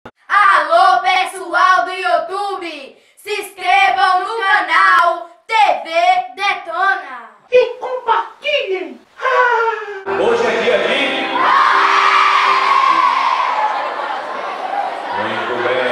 Alô, pessoal do YouTube! Se inscrevam no canal TV Detona! E compartilhem! Hoje é dia de... Muito bem.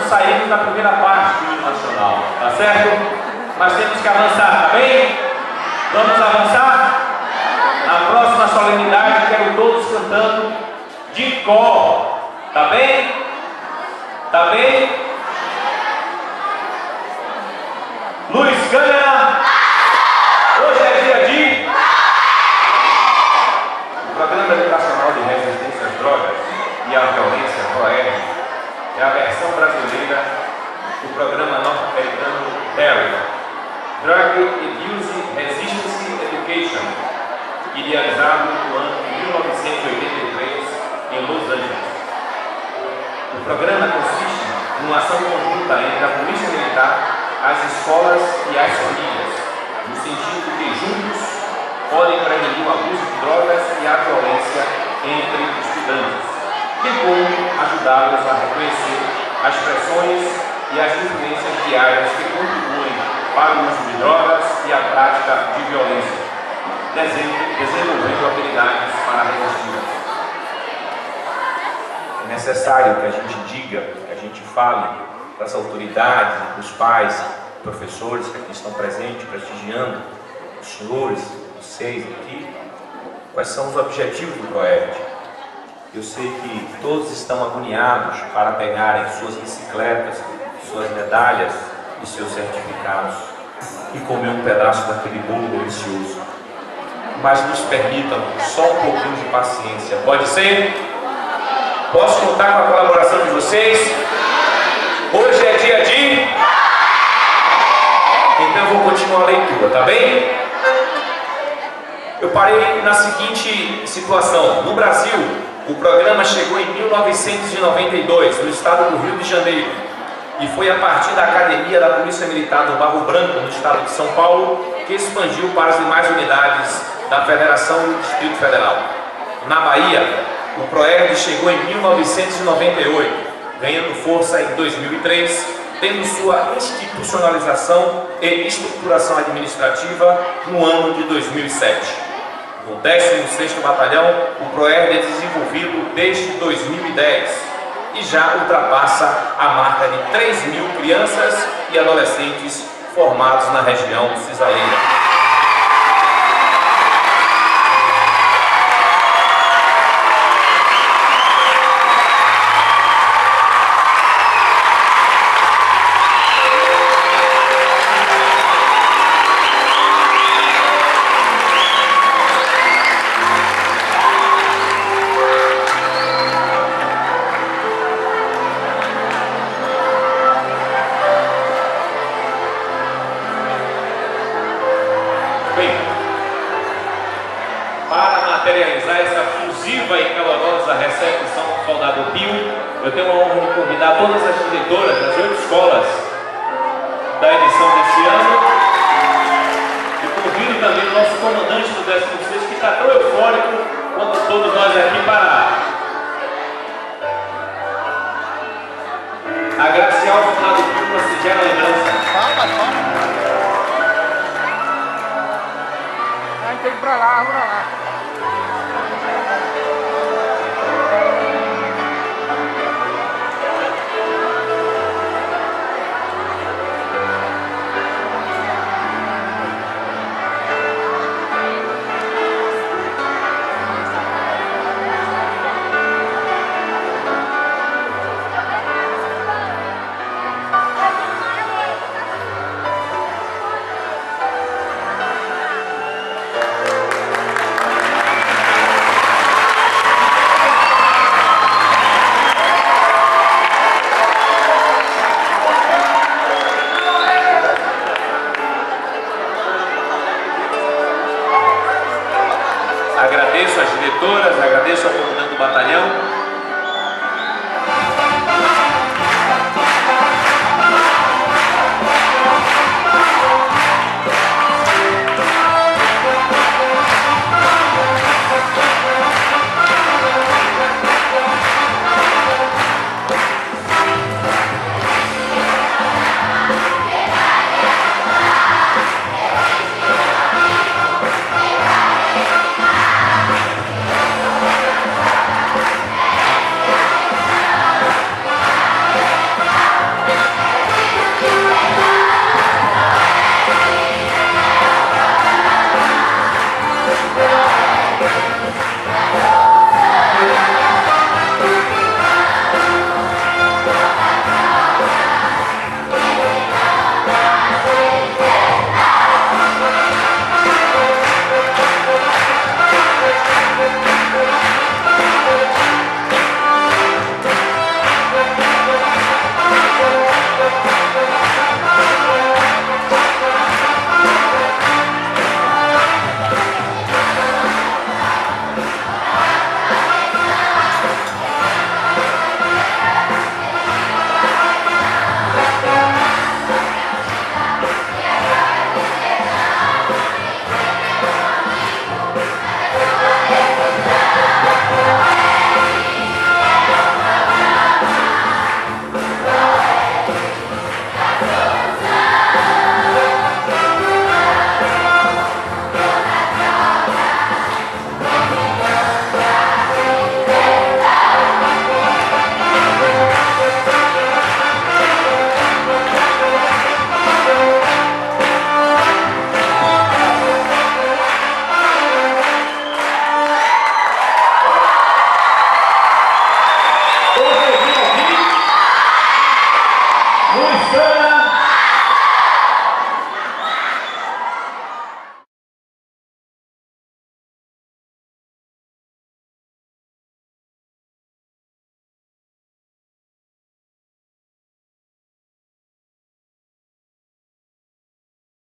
Saímos da primeira parte do hino nacional, tá certo? Mas temos que avançar, tá bem? Vamos avançar? Na próxima solenidade quero todos cantando de cor, tá bem? Tá bem? Luz, câmera! Hoje é dia de... O Programa Educacional de Resistência às Drogas e à Violência, PROERD, é a versão brasileira do programa norte-americano DARE, Drug Abuse Resistance Education, idealizado no ano de 1983 em Los Angeles. O programa consiste numa ação conjunta entre a Polícia Militar, as escolas e as famílias, no sentido de que juntos podem prevenir o abuso de drogas e a violência entre estudantes, bem como ajudá-los a reconhecer as pressões e as influências diárias que contribuem para o uso de drogas e a prática de violência, desenvolvendo habilidades para resistir. É necessário que a gente diga, que a gente fale para as autoridades, para os pais, professores que aqui estão presentes, prestigiando, os senhores, vocês aqui, quais são os objetivos do PROERD. Eu sei que todos estão agoniados para pegarem suas bicicletas, suas medalhas e seus certificados e comer um pedaço daquele bolo delicioso. Mas nos permitam só um pouquinho de paciência. Pode ser? Posso contar com a colaboração de vocês? Hoje é dia de... Então eu vou continuar a leitura, tá bem? Eu parei na seguinte situação. No Brasil, o programa chegou em 1992, no estado do Rio de Janeiro, e foi a partir da Academia da Polícia Militar do Barro Branco, no estado de São Paulo, que expandiu para as demais unidades da Federação e do Distrito Federal. Na Bahia, o PROERD chegou em 1998, ganhando força em 2003, tendo sua institucionalização e estruturação administrativa no ano de 2007. No 16º Batalhão, o PROERD é desenvolvido desde 2010 e já ultrapassa a marca de 3.000 crianças e adolescentes formados na região cisaleira. Eu tenho a honra de convidar todas as diretoras das 8 escolas da edição desse ano e convido também o nosso comandante do 16º